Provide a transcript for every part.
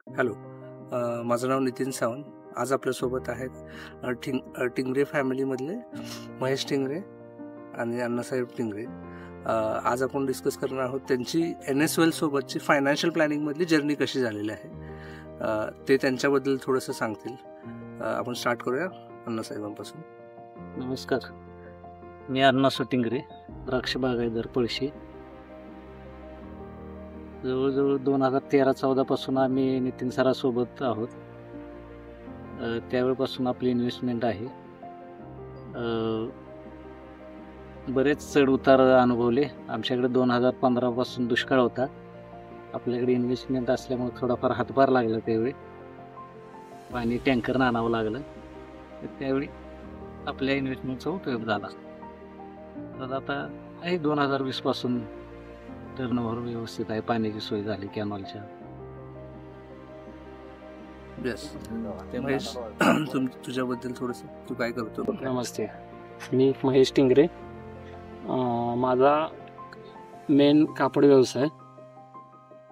Hello, माझं नाव नितीन सावंत. आज आपल्यासोबत आहेत टिंगरे फॅमिलीमधले महेश टिंगरे आणि अण्णासाहेब टिंगरे. आज आपण डिस्कस करणार आहोत त्यांची NSWL सोबतची फायनान्शियल प्लॅनिंगमधली जर्नी कशी झालेली आहे, ते त्यांच्याबद्दल थोडंसं सांगतील. आपण स्टार्ट करूया अण्णासाहेबांपासून. नमस्कार, मी अण्णासाहेब टिंगरे, द्राक्ष बागायतदार पळशी. जवळजवळ 2013-14 पासून आम्ही नितीन सरासोबत आहोत. त्यावेळेपासून आपली इन्व्हेस्टमेंट आहे. बरेच चढ उतार अनुभवले. आमच्याकडे 2015 पासून दुष्काळ होता. आपल्याकडे इन्व्हेस्टमेंट असल्यामुळे थोडाफार हातभार लागला. त्यावेळी पाणी टँकरनं आणावं लागलं. तर त्यावेळी आपल्या इन्व्हेस्टमेंटचा उपयोग झाला. तर आता आहे 2020 पासून टर्नओव्हर व्यवस्थित आहे. पाण्याची सोय झाली कॅनॉलच्या. महेश, तुझ्याबद्दल थोडंसं, तू काय करतो? नमस्ते, मी महेश टिंगरे. माझा मेन कापड व्यवसाय.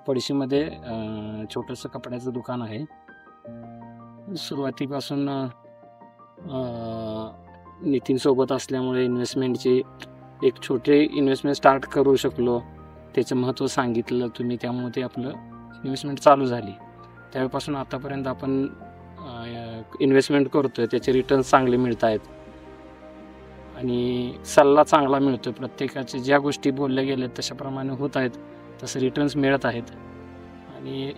पळशीमध्ये छोटंसं कपड्याचं दुकान आहे. सुरुवातीपासून नितीनसोबत असल्यामुळे इन्व्हेस्टमेंटची एक छोटे इन्व्हेस्टमेंट स्टार्ट करू शकलो. त्याचं महत्त्व सांगितलं तुम्ही, त्यामुळे ते आपलं इन्व्हेस्टमेंट चालू झाली. त्यावेळेपासून आतापर्यंत आपण इन्व्हेस्टमेंट करतो आहे. त्याचे रिटर्न्स चांगले मिळत आहेत आणि सल्ला चांगला मिळतो. प्रत्येकाचे ज्या गोष्टी बोलल्या गेल्या तशाप्रमाणे होत आहेत, तसं रिटर्न्स मिळत आहेत. आणि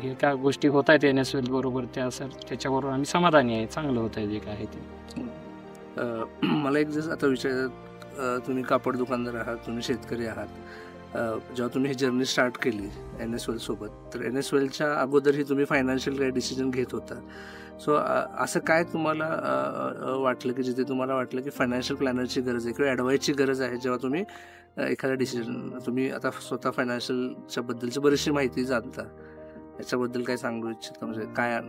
हे काय गोष्टी होत आहेत NSWL बरोबर, त्याच्याबरोबर आम्ही समाधानी आहे. चांगलं होत आहे जे काय आहे ते. मला एक जसं आता तुम्ही कापड दुकानदार आहात, तुम्ही शेतकरी आहात. जेव्हा तुम्ही ही जर्नी स्टार्ट केली NSWL सोबत, तर NSWLच्या अगोदरही तुम्ही फायनान्शियल काही डिसिजन घेत होता. सो असं काय तुम्हाला वाटलं की जिथे तुम्हाला वाटलं की फायनान्शियल प्लॅनरची गरज आहे किंवा ॲडवाईसची गरज आहे, जेव्हा तुम्ही एखादा डिसिजन, तुम्ही आता स्वतः फायनान्शियलच्या बद्दलची बरीचशी माहिती जाणता, याच्याबद्दल काय सांगू इच्छिता? म्हणजे काय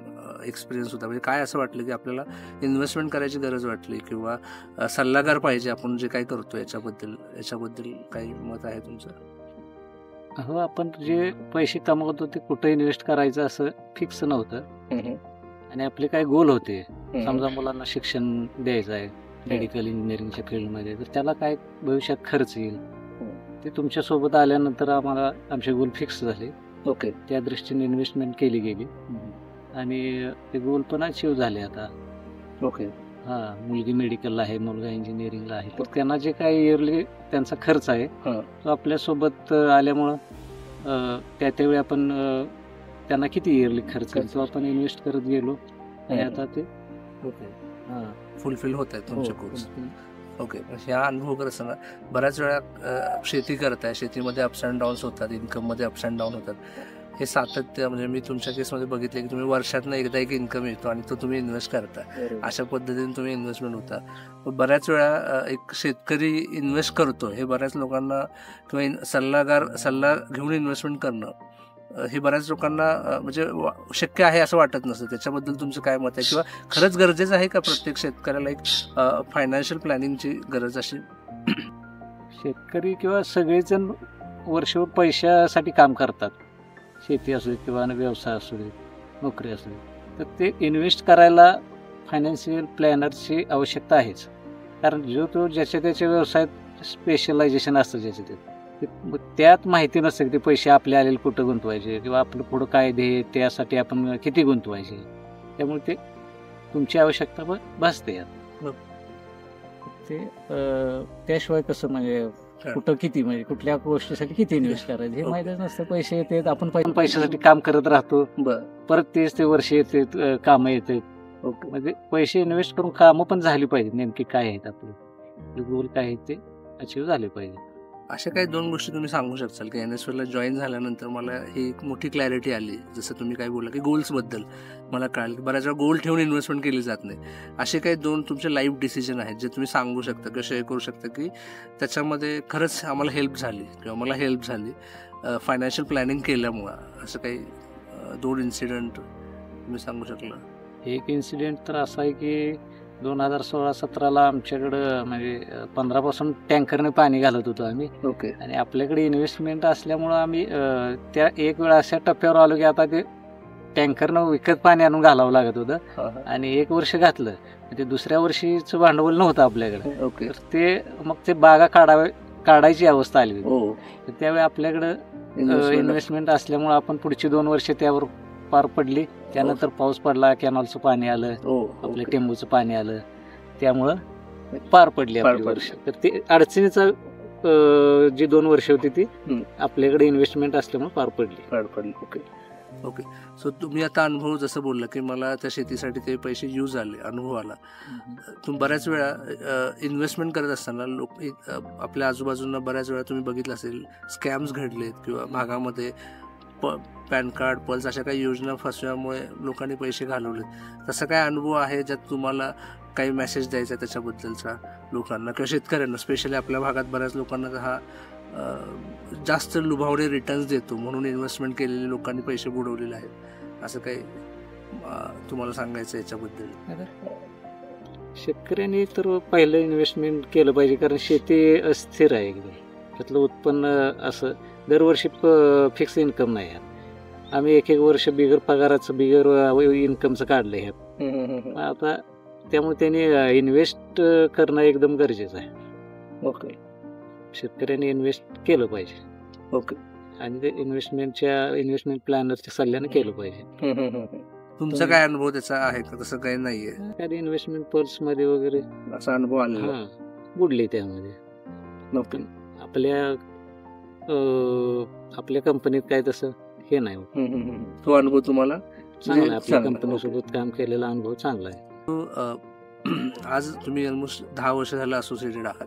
एक्सपिरियन्स होता? म्हणजे काय असं वाटलं की आपल्याला इन्व्हेस्टमेंट करायची गरज वाटली किंवा सल्लागार पाहिजे आपण जे काय करतो याच्याबद्दल काही मत आहे तुमचं? हो, आपण जे पैसे कमवतो ते कुठं इन्व्हेस्ट करायचं असं फिक्स नव्हतं. आणि आपले काय गोल होते. समजा मुलांना शिक्षण द्यायचं आहे मेडिकल इंजिनिअरिंगच्या फील्डमध्ये, तर त्याला काय भविष्यात खर्च येईल, ते तुमच्यासोबत आल्यानंतर आम्हाला आमचे गोल फिक्स झाले. ओके, त्या दृष्टीने इन्व्हेस्टमेंट केली गेली आणि ते गोल पण अचीव झाले आता. ओके. हां, मुलगी मेडिकलला आहे, मुलगा इंजिनिअरिंगला आहे. तर त्यांना जे काही इयरली त्यांचा खर्च आहे तो आपल्यासोबत आल्यामुळं त्यावेळी आपण त्यांना किती इयरली खर्च आहे तो आपण इन्व्हेस्ट करत गेलो आणि आता ते फुलफिल होत आहे तुमचे गोल्स. ओके, ह्या अनुभव करत असताना बऱ्याच वेळा शेती करताय, शेतीमध्ये अप्स अँड डाऊन्स होतात, इन्कममध्ये अप्स अँड डाऊन होतात. हे सातत्य, म्हणजे मी तुमच्या केसमध्ये बघितलं की तुम्ही वर्षातनं एकदा एक इन्कम येतो आणि तो तुम्ही इन्व्हेस्ट करता. अशा पद्धतीने तुम्ही इन्व्हेस्टमेंट होता. बऱ्याच वेळा एक शेतकरी इन्व्हेस्ट करतो हे बऱ्याच लोकांना, किंवा सल्ला घेऊन इन्व्हेस्टमेंट करणं हे बऱ्याच लोकांना म्हणजे शक्य आहे असं वाटत नसतं. त्याच्याबद्दल तुमचं काय मत आहे? किंवा खरंच गरजेचं आहे का प्रत्येक शेतकऱ्याला एक फायनान्शियल प्लॅनिंगची गरज अशी? शेतकरी किंवा सगळेजण वर्षभर पैशासाठी काम करतात. शेती असू दे किंवा व्यवसाय असू दे, नोकरी असू दे, तर ते इन्व्हेस्ट करायला फायनान्शियल प्लॅनरची आवश्यकता आहेच. कारण तो ज्याच्या त्याच्या व्यवसायात स्पेशलायझेशन असतं, त्यात माहिती नसतं की ते पैसे आपले आलेले कुठं गुंतवायचे किंवा आपलं पुढं काय ध्येय, त्यासाठी आपण किती गुंतवायचे. त्यामुळे ते तुमची आवश्यकता भासते यात. ते त्याशिवाय कसं, म्हणजे कुठं किती, म्हणजे कुठल्या गोष्टीसाठी किती इन्व्हेस्ट करायचं हे माहितीच नसतं. पैसे येतात, आपण पैशासाठी काम करत राहतो, परत तेच ते वर्ष येते, कामं येते. म्हणजे पैसे इन्व्हेस्ट करून कामं पण झाली पाहिजे. नेमकी काय आहेत आपले गोल, काय आहेत ते अचीव झाले पाहिजे. अशा काही 2 गोष्टी तुम्ही सांगू शकाल की NSWLला जॉईन झाल्यानंतर मला ही एक मोठी क्लॅरिटी आली. जसं तुम्ही काय बोलला की गोल्सबद्दल मला कळालं की बऱ्याच वेळा गोल ठेवून इन्व्हेस्टमेंट केली जात नाही. असे काही 2 तुमचे लाईफ डिसिजन आहेत जे तुम्ही सांगू शकता किंवा शेअर करू शकता की त्याच्यामध्ये खरंच आम्हाला हेल्प झाली किंवा मला हेल्प झाली फायनान्शियल प्लॅनिंग केल्यामुळं, असं काही 2 इन्सिडेंट तुम्ही सांगू शकला? एक इन्सिडेंट तर असा आहे की 2016-17ला आमच्याकडं म्हणजे 15 पासून टँकरने पाणी घालत होतो आम्ही. ओके. आणि आपल्याकडे इन्व्हेस्टमेंट असल्यामुळं आम्ही त्या एक वेळा अशा टप्प्यावर आलो की आता ते टँकरनं विकत पाणी आणून घालावं लागत होतं हा, हा. आणि 1 वर्ष घातलं ते दुसऱ्या वर्षीचं भांडवल नव्हतं आपल्याकडे. ओके. तर ते मग ते बागा काढायची अवस्था आली होती. हो. तर त्यावेळी आपल्याकडं इन्व्हेस्टमेंट असल्यामुळे आपण पुढची 2 वर्ष त्यावर पार पडली. त्यानंतर पाऊस पडला, कॅनॉलचं पाणी आलं, हो. आपल्या टेंबूचं पाणी आलं, त्यामुळं पार पडली पार आपली पडली. वर्ष. तर ते अडचणीचा जी 2 वर्ष होती ती हम्म. आपल्याकडे इन्व्हेस्टमेंट असल्यामुळे पार पडली. पार पडली. ओके. ओके. सो तुम्ही आता अनुभव जसं बोलला की मला त्या शेतीसाठी ते पैसे यूज आले, अनुभव आला. तुम्ही बऱ्याच वेळा इन्व्हेस्टमेंट करत असताना आपल्या आजूबाजूला बऱ्याच वेळा तुम्ही बघितलं असेल स्कॅम्स घडलेत किंवा भागामध्ये पॅन कार्ड, पल्स अशा काही योजना फसव्यामुळे लोकांनी पैसे घालवलेत. तसा काय अनुभव आहे ज्यात तुम्हाला काही मेसेज द्यायचा त्याच्याबद्दलचा लोकांना किंवा शेतकऱ्यांना, स्पेशली आपल्या भागात बऱ्याच लोकांना हा जास्त लुभावणे रिटर्न्स देतो म्हणून इन्व्हेस्टमेंट केलेले लोकांनी पैसे बुडवलेले आहेत, असं काही तुम्हाला सांगायचं याच्याबद्दल? शेतकऱ्यांनी तर पहिलं इन्व्हेस्टमेंट केलं पाहिजे, कारण शेती अस्थिर आहे एकदम. त्यातलं उत्पन्न असं दरवर्षी फिक्स इन्कम नाही आहे. आम्ही 1-1 वर्ष बिगर पगाराचं बिगर इन्कमचं काढलं ह्यात. आता त्यामुळे त्यांनी इन्व्हेस्ट करणं एकदम गरजेचं आहे. ओके. शेतकऱ्यांनी इन्व्हेस्ट केलं पाहिजे. ओके. आणि ते इन्व्हेस्टमेंट प्लॅनरच्या सल्ल्याने केलं पाहिजे. तुमचा काय अनुभव त्याचा आहे का? तसं काही नाहीये काही इन्व्हेस्टमेंट पर्स मध्ये वगैरे असा अनुभव आला? हा, बुडली त्यामध्ये. ओके. आपल्या कंपनीत काय तसं हे नाही होत. तो अनुभव तुम्हाला चांगला आहे. आपल्या कंपनीसोबत काम केलेला अनुभव चांगला आहे. आज तुम्ही ऑलमोस्ट 10 वर्ष झालं असोसिएटेड आहात.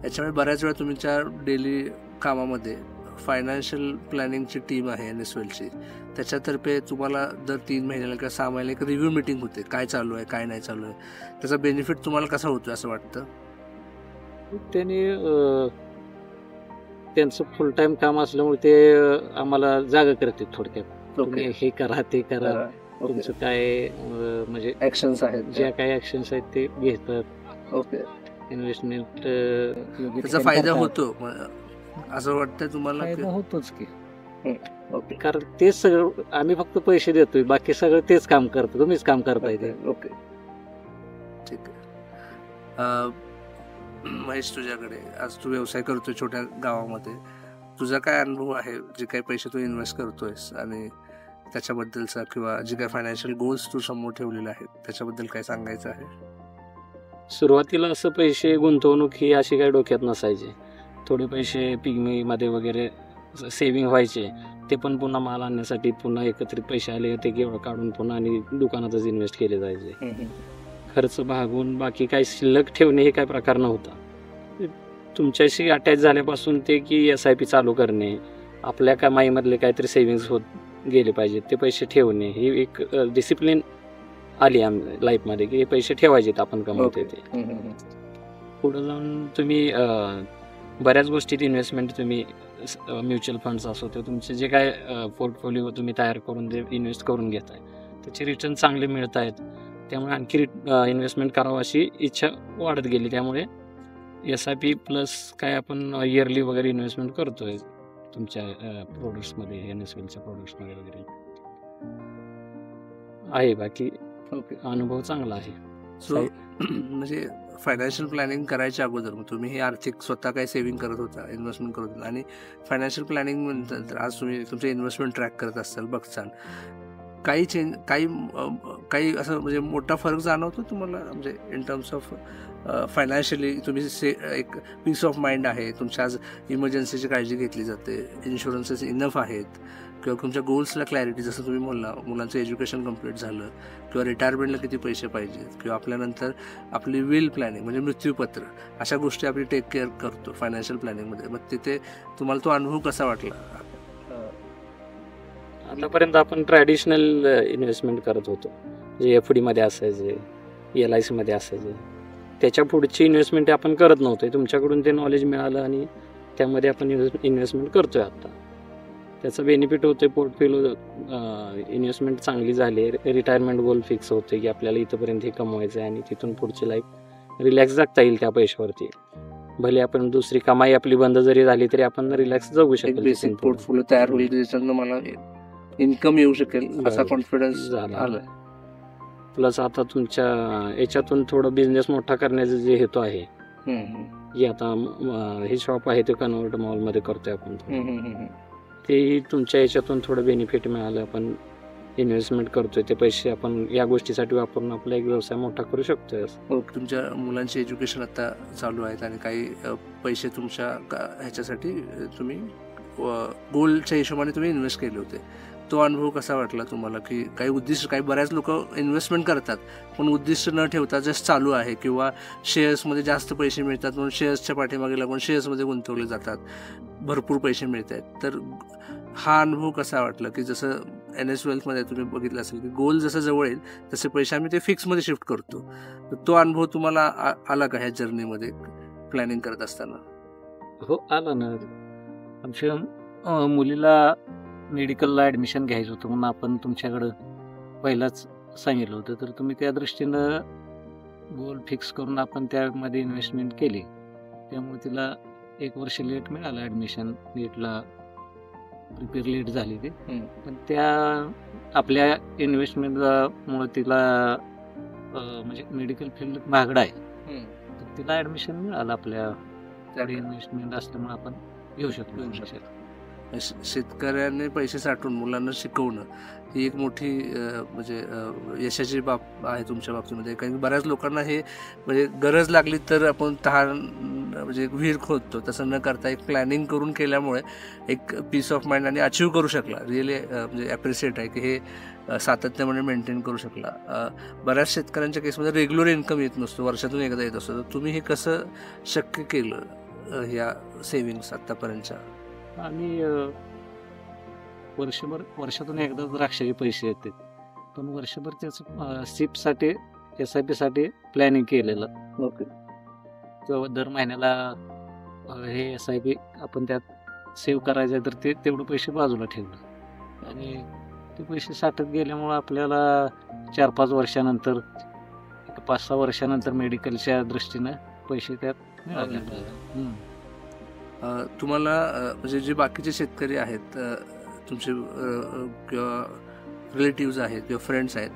याच्यामुळे बऱ्याच वेळा तुमच्या डेली कामामध्ये फायनान्शियल प्लॅनिंगची टीम आहे NSWELची, त्याच्यातर्फे तुम्हाला दर 3 महिन्याला किंवा 6 महिन्याला एक रिव्ह्यू मीटिंग होते, काय चालू आहे काय नाही चालू आहे. त्याचा बेनिफिट तुम्हाला कसा होतो असं वाटतं? त्यांचं फुल टाइम काम असल्यामुळे ते आम्हाला जागा करते थोडक्यात. तुम्ही हे करा ते करा, तुमचं काय म्हणजे ऍक्शन्स आहेत, ज्या काही ऍक्शन्स आहेत ते घेतात. ओके. इन्व्हेस्टमेंट त्याचा फायदा होतो असं वाटतं तुम्हाला? होतोच की. ओके. कारण तेच सगळं आम्ही फक्त पैसे देतोय, बाकी सगळं तेच काम करतो, तुम्हीच काम करताय ते. ओके. ठीक आहे. महेश, तुझ्याकडे आज तू व्यवसाय करतोय छोट्या गावामध्ये, तुझा काय अनुभव आहे जे काही पैसे तू इन्व्हेस्ट करतोयस आणि त्याच्याबद्दलचा, किंवा जे काही फायनान्शियल गोल्स तू समोर ठेवलेले आहेत त्याच्याबद्दल काय सांगायचं आहे? सुरुवातीला असं पैसे गुंतवणूक ही अशी काही डोक्यात नसायची. थोडे पैसे पिग्मीमध्ये वगैरे सेव्हिंग व्हायचे, ते पण पुन्हा माल आणण्यासाठी पुन्हा एकत्रित पैसे आले ते काढून पुन्हा आणि दुकानातच इन्व्हेस्ट केले जायचे. खर्च भागून बाकी काही शिल्लक ठेवणे हे काय प्रकार नव्हता. तुमच्याशी अटॅच झाल्यापासून ते की SIP चालू करणे, आपल्या कमाईमधले काहीतरी सेव्हिंग्स होत गेले पाहिजेत, ते पैसे ठेवणे, ही एक डिसिप्लिन आली लाईफमध्ये की हे पैसे ठेवायचेत आपण कमवते ते. पुढे जाऊन तुम्ही बऱ्याच गोष्टीत इन्व्हेस्टमेंट, तुम्ही म्युच्युअल फंड्स असो ते तुमचे जे काय पोर्टफोलिओ तुम्ही तयार करून जे इन्व्हेस्ट करून घेताय त्याचे रिटर्न चांगले मिळत आहेत. त्यामुळे आणखी इन्व्हेस्टमेंट करावं अशी इच्छा वाढत गेली. त्यामुळे SIP प्लस काय आपण इयरली वगैरे इन्व्हेस्टमेंट करतोय तुमच्या प्रोडक्ट्समध्ये, NSWELच्या प्रोडक्ट्समध्ये वगैरे आहे. बाकी अनुभव चांगला आहे. सो म्हणजे फायनान्शियल प्लॅनिंग करायच्या अगोदर मग तुम्ही हे आर्थिक स्वतः काही सेव्हिंग करत होता, इन्व्हेस्टमेंट करत होता, आणि फायनान्शियल प्लॅनिंग नंतर आज तुम्ही तुमचे इन्व्हेस्टमेंट ट्रॅक करत असाल, बघचाल काही असं म्हणजे मोठा फरक जाणवतो तुम्हाला, म्हणजे इन टर्म्स ऑफ फायनान्शियली तुम्ही एक पीस ऑफ माइंड आहे, तुमच्या आज इमर्जन्सीची काळजी घेतली जाते, इन्शुरन्सेस इनफ आहेत, किंवा तुमच्या गोल्सला क्लॅरिटी, जसं तुम्ही म्हणला मुलांचं एज्युकेशन कम्प्लीट झालं, किंवा रिटायरमेंटला किती पैसे पाहिजेत, किंवा आपल्यानंतर आपली विल प्लॅनिंग म्हणजे मृत्यूपत्र, अशा गोष्टी आपली टेक केअर करतो फायनान्शियल प्लॅनिंगमध्ये. मग तिथे तुम्हाला तो अनुभव कसा वाटला? आतापर्यंत आपण ट्रॅडिशनल इन्व्हेस्टमेंट करत होतो, जे FD मध्ये असायचे, LIC मध्ये असायचे, त्याच्या पुढची इन्व्हेस्टमेंट आपण करत नव्हतो. तुमच्याकडून ते नॉलेज मिळालं आणि त्यामध्ये आपण इन्व्हेस्टमेंट करतोय आता. त्याचा बेनिफिट होतोय, पोर्टफोलिओ इन्व्हेस्टमेंट चांगली झाली, रिटायरमेंट गोल फिक्स होते की आपल्याला इथंपर्यंत हे कमवायचं आहे आणि तिथून पुढची लाईफ रिलॅक्स जगता येईल त्या पैशावरती. भले आपण दुसरी कमाई आपली बंद जरी झाली तरी आपण रिलॅक्स जगू शकतो. बेसिक पोर्टफोलिओ तयार होईल, ज्याच्यानं मला इन्कम येऊ शकेल असा बरं. कॉन्फिडन्स झाला. आलाय. प्लस आता तुमच्या याच्यातून थोडं बिझनेस मोठा करण्याचा जे हेतू आहे की आता हे शॉप आहे ते कन्वर्ट मॉलमध्ये करतोय आपण, तेही तुमच्या याच्यातून थोडं बेनिफिट मिळालं. आपण इन्व्हेस्टमेंट करतोय ते पैसे आपण या गोष्टीसाठी वापरून आपला एक व्यवसाय मोठा करू शकतोय. तुमच्या मुलांचे एज्युकेशन आता चालू आहेत आणि काही पैसे तुमच्या ह्याच्यासाठी तुम्ही गोलच्या हिशोबाने तुम्ही इन्व्हेस्ट केले होते. तो अनुभव कसा वाटला तुम्हाला, की काही उद्दिष्ट, काही बऱ्याच लोक इन्व्हेस्टमेंट करतात पण उद्दिष्ट न ठेवता जस्ट चालू आहे किंवा शेअर्समध्ये जास्त पैसे मिळतात म्हणून शेअर्सच्या पाठीमागे लागून शेअर्समध्ये गुंतवले जातात, भरपूर पैसे मिळत आहेत. तर हा अनुभव कसा वाटला, की जसं NS वेल्थमध्ये तुम्ही बघितलं असेल की गोल जसं जवळ येईल तसे पैसे आम्ही ते फिक्समध्ये शिफ्ट करतो, तर तो अनुभव तुम्हाला आला का ह्या जर्नीमध्ये प्लॅनिंग करत असताना? हो, आला ना. आमच्या मुलीला मेडिकलला ॲडमिशन घ्यायचं होतं म्हणून आपण तुमच्याकडं पहिलाच सांगितलं होतं, तर तुम्ही त्या दृष्टीनं गोल फिक्स करून आपण त्यामध्ये इन्व्हेस्टमेंट केली. त्यामुळे तिला 1 वर्ष लेट मिळालं ॲडमिशन. नीटला प्रिपेअर लेट झाली ती, पण त्या आपल्या इन्व्हेस्टमेंटमुळे तिला म्हणजे मेडिकल फील्ड महागडं आहे, तर तिला ॲडमिशन मिळालं. आपल्या त्याकडे इन्व्हेस्टमेंट असल्यामुळे आपण घेऊ शकतो. शेतकऱ्याने पैसे साठवून मुलांना शिकवणं ही एक मोठी म्हणजे यशाची बाब आहे तुमच्या बाबतीमध्ये. कारण बऱ्याच लोकांना हे म्हणजे गरज लागली तर आपण तहान म्हणजे एक विहीर खोदतो, तसं न करता एक प्लॅनिंग करून केल्यामुळे एक पीस ऑफ माइंड आणि अचीव करू शकला. रिअली म्हणजे ॲप्रिशिएट आहे की हे सातत्याने मेंटेन करू शकला. बऱ्याच शेतकऱ्यांच्या केसमध्ये रेग्युलर इन्कम येत नसतो, वर्षातून एकदा येत असतो. तर तुम्ही हे कसं शक्य केलं ह्या सेव्हिंग्स आत्तापर्यंतच्या? आम्ही वर्षातून एकदा द्राक्षाचे पैसे येतात, पण वर्षभर त्याचं SIP-साठी SIP-साठी प्लॅनिंग केलेलं. ओके. किंवा दर महिन्याला हे SIP आपण त्यात सेव्ह करायचं, तर ते तेवढे पैसे बाजूला ठेवलं आणि ते पैसे साठत गेल्यामुळं आपल्याला 4-5 वर्षानंतर 5-6 वर्षानंतर मेडिकलच्या दृष्टीनं पैसे त्यात मिळाले. तुम्हाला म्हणजे जे बाकीचे शेतकरी आहेत तुमचे किंवा रिलेटिव्ज आहेत किंवा फ्रेंड्स आहेत,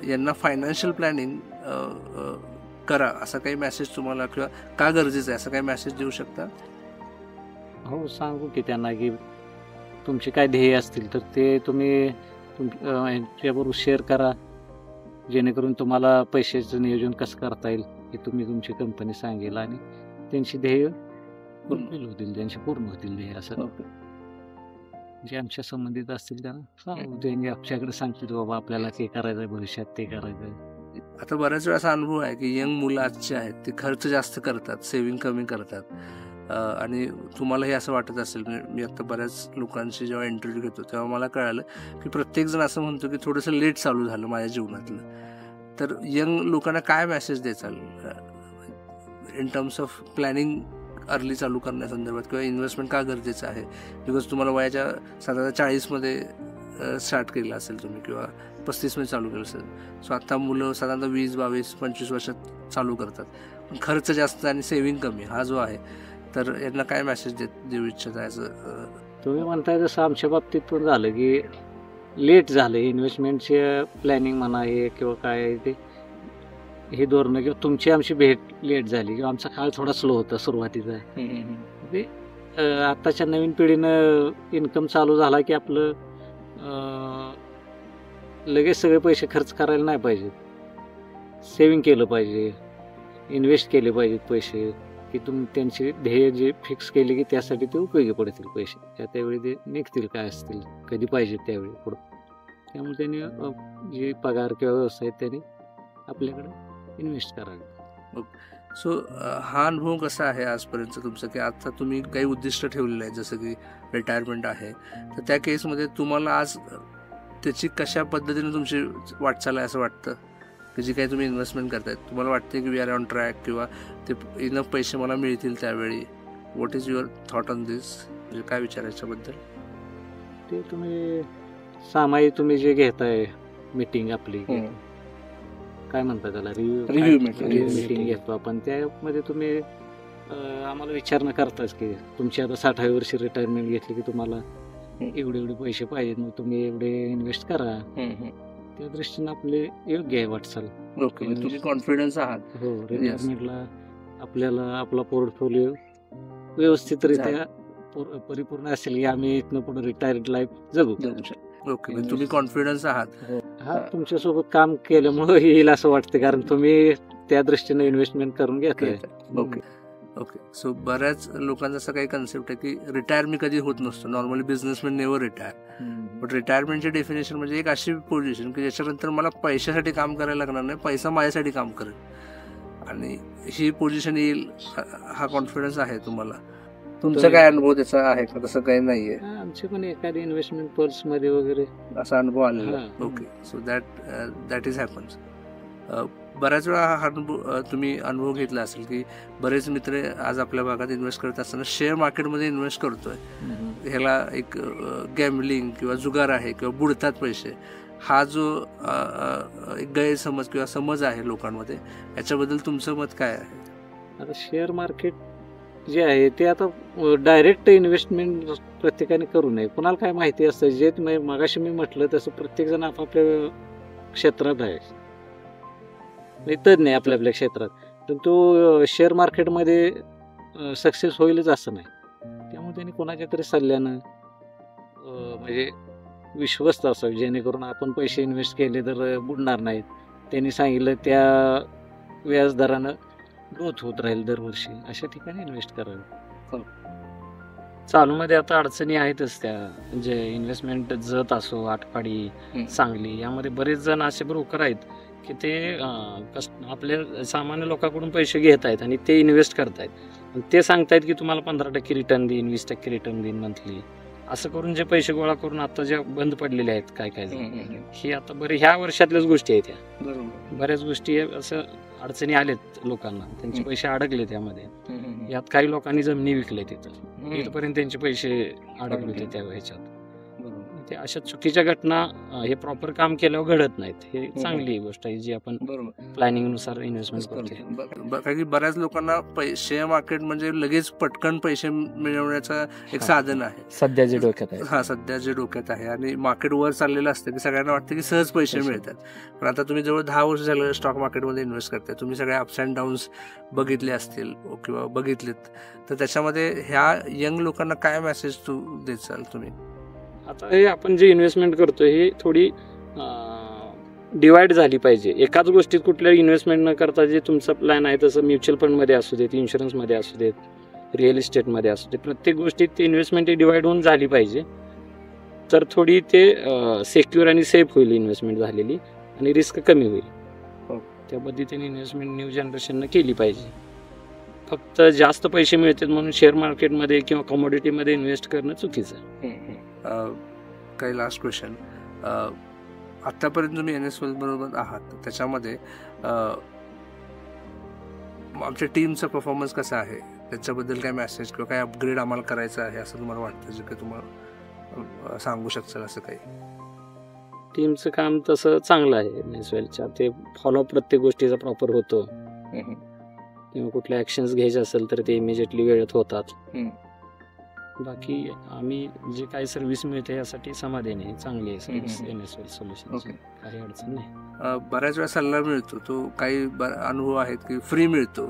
यांना फायनान्शियल प्लॅनिंग करा असा काही मेसेज तुम्हाला, किंवा का गरजेचं आहे असं काही मेसेज देऊ शकता? हो, सांगू की त्यांना की तुमचे काय ध्येय असतील तर ते तुम्ही यांच्याबरोबर शेअर करा, जेणेकरून तुम्हाला पैशाचं नियोजन कसं करता येईल हे तुम्ही तुमची कंपनी सांगेल आणि त्यांची ध्येय फुलफिल होतील, त्यांचे पूर्ण होतील ध्येय. असं जे आमच्या संबंधित असतील त्यांना सांगू, त्यांनी आमच्याकडे सांगतील बाबा आपल्याला ते करायचं आहे भविष्यात, ते करायचं आहे. आता बऱ्याच वेळा असा अनुभव आहे की यंग मुलं आजचे आहेत ते खर्च जास्त करतात, सेव्हिंग कमी करतात. आणि तुम्हाला हे असं वाटत असेल, मी आता बऱ्याच लोकांशी जेव्हा इंटरव्ह्यू घेतो तेव्हा मला कळालं की प्रत्येकजण असं म्हणतो की थोडंसं लेट चालू झालं माझ्या जीवनातलं. तर यंग लोकांना काय मेसेज द्याल in terms of planning early चालू करण्यासंदर्भात, किंवा इन्व्हेस्टमेंट का गरजेचं आहे? बिकॉज तुम्हाला वयाच्या साधारण 40मध्ये स्टार्ट केलं असेल तुम्ही, किंवा 35मध्ये चालू केलं असेल. सो आता मुलं साधारणतः 20, 22, 25 वर्षात चालू करतात, पण खर्च जास्त आणि सेव्हिंग कमी हा जो आहे, तर यांना काय मेसेज देऊ इच्छिता? तुम्ही म्हणताय तसं आमच्या बाबतीत पण झालं की लेट झालं इन्व्हेस्टमेंटचे प्लॅनिंग म्हणा हे किंवा काय ते हे धोरणं, किंवा तुमची आमची भेट लेट झाली किंवा आमचा काळ थोडा स्लो होता सुरुवातीचा. ते आत्ताच्या नवीन पिढीनं इन्कम चालू झाला की आपलं लगेच सगळे पैसे खर्च करायला नाही पाहिजे, सेव्हिंग केलं पाहिजे, इन्व्हेस्ट केले पाहिजेत पैसे, की त्यांचे ध्येय जे फिक्स केले की त्यासाठी ते उपयोगी पडतील पैसे, त्यावेळी ते निघतील काय असतील कधी पाहिजे त्यावेळी पुढं. त्यामुळे त्यांनी जे पगार किंवा व्यवसाय त्यांनी आपल्याकडे इन्व्हेस्ट करावे. सो हा अनुभव कसा आहे आजपर्यंत तुमचं, की आता तुम्ही काही उद्दिष्ट ठेवलेलं आहे जसं की रिटायरमेंट आहे, तर त्या केसमध्ये तुम्हाला आज त्याची कशा पद्धतीने तुमची वाटचाल आहे असं वाटतं, की जी काही तुम्ही इन्व्हेस्टमेंट करतायत तुम्हाला वाटते की वी आर ऑन ट्रॅक, किंवा ते इनफ पैसे मला मिळतील त्यावेळी? What is your thought on this? म्हणजे काय विचार याच्याबद्दल? ते तुम्ही सामायिक तुम्ही जे घेताय मीटिंग आपली काय म्हणतात त्याला, रिव्ह्यू मीटिंग घेतो आपण, त्यामध्ये तुम्ही आम्हाला विचारणं करताच की तुमची आता 60व्या वर्षी रिटायरमेंट घेतली की तुम्हाला एवढे पैसे पाहिजेत, मग तुम्ही एवढे इन्व्हेस्ट करा. त्या दृष्टीने आपले योग्य आहे वाटचाल. ओके, तुम्ही कॉन्फिडन्स आहात. हो, रिटायरमेंटला आपल्याला आपला पोर्टफोलिओ व्यवस्थितरित्या परिपूर्ण असेल की आम्ही इथनं पुढे रिटायर्ड लाईफ जगू. ओके, तुम्ही कॉन्फिडन्स आहात. हा, तुमच्यासोबत काम केल्यामुळे येईल असं वाटतं, कारण तुम्ही त्या दृष्टीने इन्व्हेस्टमेंट करून घेताय. Okay okay. सो बऱ्याच लोकांचा असं काही कन्सेप्ट आहे की रिटायर मी कधी होत नसतो. Normally businessman never retire. But रिटायरमेंटची डेफिनेशन म्हणजे एक अशी पोझिशन की ज्याच्यानंतर मला पैशासाठी काम करायला लागणार नाही, पैसा माझ्यासाठी काम करेल, आणि ही पोझिशन येईल हा कॉन्फिडन्स आहे तुम्हाला. तुमचा काय अनुभव त्याचा आहे का? तसं काही नाहीये. आमचे पण एखादी इन्व्हेस्टमेंट पर्स मध्ये वगैरे असा अनुभव आलेला. Okay, so that is happens. बऱ्याच वेळा हा तुम्ही अनुभव घेतला असेल की बरेच मित्र आज आपल्या भागात इन्व्हेस्ट करत असताना शेअर मार्केटमध्ये इन्व्हेस्ट करतोय. ह्याला एक गॅम्बलिंग किंवा जुगार आहे किंवा बुडतात पैसे, हा जो एक गैरसमज किंवा समज आहे लोकांमध्ये, याच्याबद्दल तुमचं मत काय आहे? आता शेअर मार्केट जे आहे ते आता डायरेक्ट इन्व्हेस्टमेंट प्रत्येकाने करू नये. कुणाला काय माहिती असतं, जे मगाशी मी म्हटलं तसं प्रत्येक जण आपापल्या क्षेत्रात आहे, तज्ञ आहे आपल्या आपल्या क्षेत्रात, पण तो शेअर मार्केटमध्ये सक्सेस होईलच असं नाही. त्यामुळे त्यांनी कोणाच्या तरी सल्ल्यानं म्हणजे विश्वस्त असावे, जेणेकरून आपण पैसे इन्व्हेस्ट केले तर बुडणार नाहीत. त्यांनी सांगितलं त्या व्याजदरानं ग्रोथ होत राहील दरवर्षी, अशा ठिकाणी इन्व्हेस्ट करावे. चालूमध्ये आता अडचणी आहेतच त्या, जे इन्व्हेस्टमेंट जत असो, आटपाडी, सांगली, यामध्ये बरेच जण असे ब्रोकर आहेत की ते आपल्या सामान्य लोकांकडून पैसे घेत आहेत आणि ते इन्व्हेस्ट करतायत. ते सांगतायत की तुम्हाला 15% रिटर्न देईन, 20% रिटर्न देईन मंथली. असं करून जे पैसे गोळा करून आता जे बंद पडलेले आहेत काय हे आता बरे ह्या वर्षातल्याच गोष्टी आहेत. ह्या बऱ्याच गोष्टी असं अडचणी आलेत लोकांना, त्यांचे पैसे अडकले त्यामध्ये. यात काही लोकांनी जमिनी विकले, तिथं इथपर्यंत त्यांचे पैसे अडकले होते त्या ह्याच्यात. ते अशा चुकीच्या घटना हे प्रॉपर काम केल्यावर घडत नाहीत. हे चांगली गोष्ट आहे जी आपण प्लॅनिंग नुसार इन्व्हेस्टमेंट करतो. कारण बऱ्याच लोकांना शेअर मार्केट म्हणजे लगेच पटकन पैसे मिळवण्याचं एक साधन आहे सध्या जे डोक्यात आहे. हा, सध्या जे डोक्यात आहे, आणि मार्केट वर चाललेलं असतं की सगळ्यांना वाटतं की सहज पैसे मिळतात. पण आता तुम्ही जवळ 10 वर्ष झालं स्टॉक मार्केटमध्ये इन्व्हेस्ट करताय, तुम्ही सगळे अप्स अँड डाऊन्स बघितले असतील किंवा बघितलेत, तर त्याच्यामध्ये ह्या यंग लोकांना काय मेसेज देचाल तुम्ही? आता हे आपण जे इन्व्हेस्टमेंट करतो हे थोडी डिवाइड झाली पाहिजे. एकाच गोष्टीत कुठल्या इन्व्हेस्टमेंट न करता जे तुमचा प्लॅन आहे तसं म्युच्युअल फंडमध्ये असू देत, इन्शुरन्समध्ये असू देत, रिअल इस्टेटमध्ये असू देत, प्रत्येक गोष्टीत इन्व्हेस्टमेंट ही डिवाइड होऊन झाली पाहिजे. तर थोडी ते सेक्युअर आणि सेफ होईल इन्व्हेस्टमेंट झालेली, आणि रिस्क कमी होईल. त्या पद्धतीने इन्व्हेस्टमेंट न्यू जनरेशननं केली पाहिजे. फक्त जास्त पैसे मिळतात म्हणून शेअर मार्केटमध्ये किंवा कमोडिटीमध्ये इन्व्हेस्ट करणं चुकीचं आहे. काही लास्ट क्वेश्चन, आतापर्यंत तुम्ही NSWealth बरोबर आहात, त्याच्यामध्ये आमच्या टीमचा परफॉर्मन्स कसा आहे, त्याच्याबद्दल काय मेसेज किंवा काय अपग्रेड आम्हाला करायचं आहे असं तुम्हाला वाटतं, जे काही तुम्हाला सांगू शकता असं काही? टीमचं काम तसं चांगलं आहे NSWealthच्या. ते फॉलोअप प्रत्येक गोष्टीचा प्रॉपर होतो, किंवा कुठल्या ॲक्शन्स घ्यायचे असेल तर ते इमिजिएटली वेळेत होतात. बाकी आम्ही जे काही सर्व्हिस मिळते यासाठी समाधानी आहे, चांगली आहे सर्व्हिस NSWealth सोल्युशन, काही अडचण नाही. बऱ्याच वेळा सल्ला मिळतो, तो काही अनुभव आहेत की फ्री मिळतो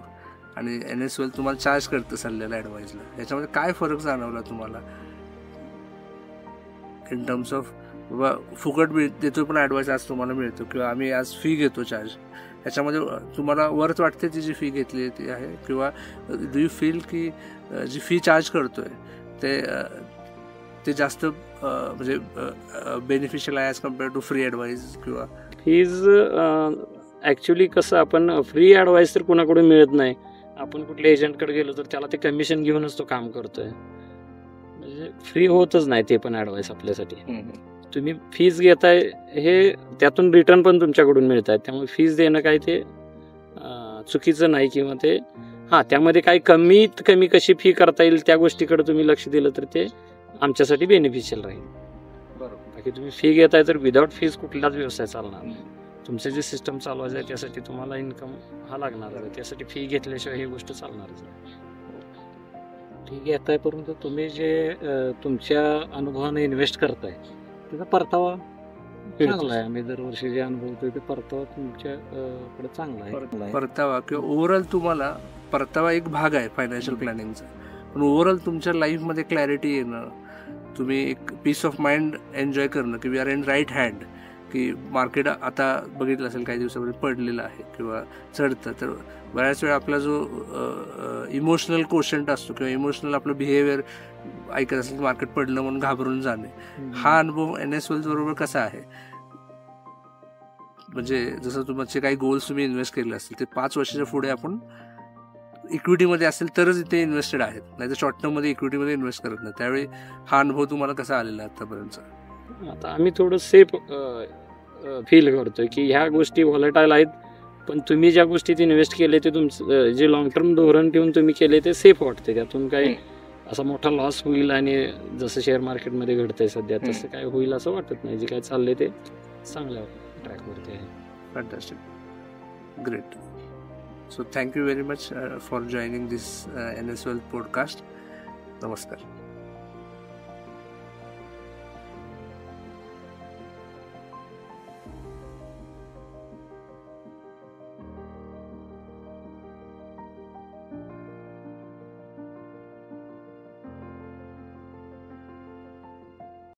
आणि NSWealth तुम्हाला चार्ज करतं सल्ल्याला, ॲडवाईसला. याच्यामध्ये काय फरक जाणवला तुम्हाला इन टर्म्स ऑफ फुकट देतो पण ॲडवाईस आज तुम्हाला मिळतो, किंवा आम्ही आज फी घेतो चार्ज, याच्यामध्ये तुम्हाला वर्थ वाटते ती जी फी घेतली ती आहे, किंवा डू यू फील की जी फी चार्ज करतोय ते जास्त म्हणजे बेनिफिशियल आहे as compared to free advice? किंवा फीज ॲक्च्युली कसं, आपण फ्री ॲडवाईस तर कुणाकडून मिळत नाही. आपण कुठल्या एजंटकडे गेलो तर त्याला ते कमिशन घेऊनच तो काम करतोय, म्हणजे फ्री होतच नाही ते पण ॲडवाईस आपल्यासाठी. तुम्ही फीज घेताय हे त्यातून रिटर्न पण तुमच्याकडून मिळत आहे, त्यामुळे फीज देणं काही ते चुकीचं नाही, किंवा ते त्यामध्ये काही कमीत कमी कशी फी करता येईल त्या गोष्टीकडे तुम्ही लक्ष दिलं तर ते आमच्यासाठी बेनिफिशियल राहील. बाकी तुम्ही फी घेताय तर विदाउट फीज कुठलाच व्यवसाय चालणार नाही. तुमचं जे सिस्टम चालवायचं आहे त्यासाठी तुम्हाला इन्कम हा लागणार आहे, त्यासाठी फी घेतल्याशिवाय ही गोष्ट चालणारच नाही. ठीक घेताय, परंतु तुम्ही जे तुमच्या अनुभवाने इन्व्हेस्ट करताय त्याचा परतावा चांगला आहे. आम्ही दरवर्षी जे अनुभवतोय ते परतावा तुमच्या कडे चांगला आहे. परतावा किंवा ओव्हरऑल तुम्हाला परतावा एक भाग आहे फायनान्शियल प्लॅनिंगचा, पण ओव्हरऑल तुमच्या लाईफमध्ये क्लॅरिटी येणं, तुम्ही एक पीस ऑफ माइंड एन्जॉय करणं की we are in right hand, की मार्केट आता बघितलं असेल काही दिवसामध्ये पडलेलं आहे किंवा चढतं, तर बऱ्याच वेळा आपला जो इमोशनल कोशंट असतो किंवा इमोशनल आपलं बिहेवियर ऐकत असेल की मार्केट पडलं म्हणून घाबरून जाणे, हा अनुभव NSWealth बरोबर कसा आहे? म्हणजे जसं तुमचे काही गोल्स तुम्ही इन्व्हेस्ट केले असतील ते 5 वर्षाच्या पुढे आपण इक्विटीमध्ये असेल तरच इथे इन्व्हेस्टेड आहेत, नाही तर शॉर्ट टर्ममध्ये इक्विटीमध्ये इन्व्हेस्ट करत नाही. त्यावेळी हा अनुभव तुम्हाला कसा आलेला आतापर्यंतचा? आता आम्ही थोडं सेफ फील करतोय की ह्या गोष्टी व्हॉलेटाईल आहेत, पण तुम्ही ज्या गोष्टीत इन्व्हेस्ट केले ते तुमचं जे लॉंग टर्म धोरण ठेवून तुम्ही केले ते सेफ वाटते. त्यातून काही असा मोठा लॉस होईल आणि जसं शेअर मार्केटमध्ये घडतंय सध्या तसं काय होईल असं वाटत नाही. जे काय चाललंय ते चांगल्या ट्रॅकवरती आहे. Fantastic, great. So thank you very much for joining this NSWealth podcast. Namaskar.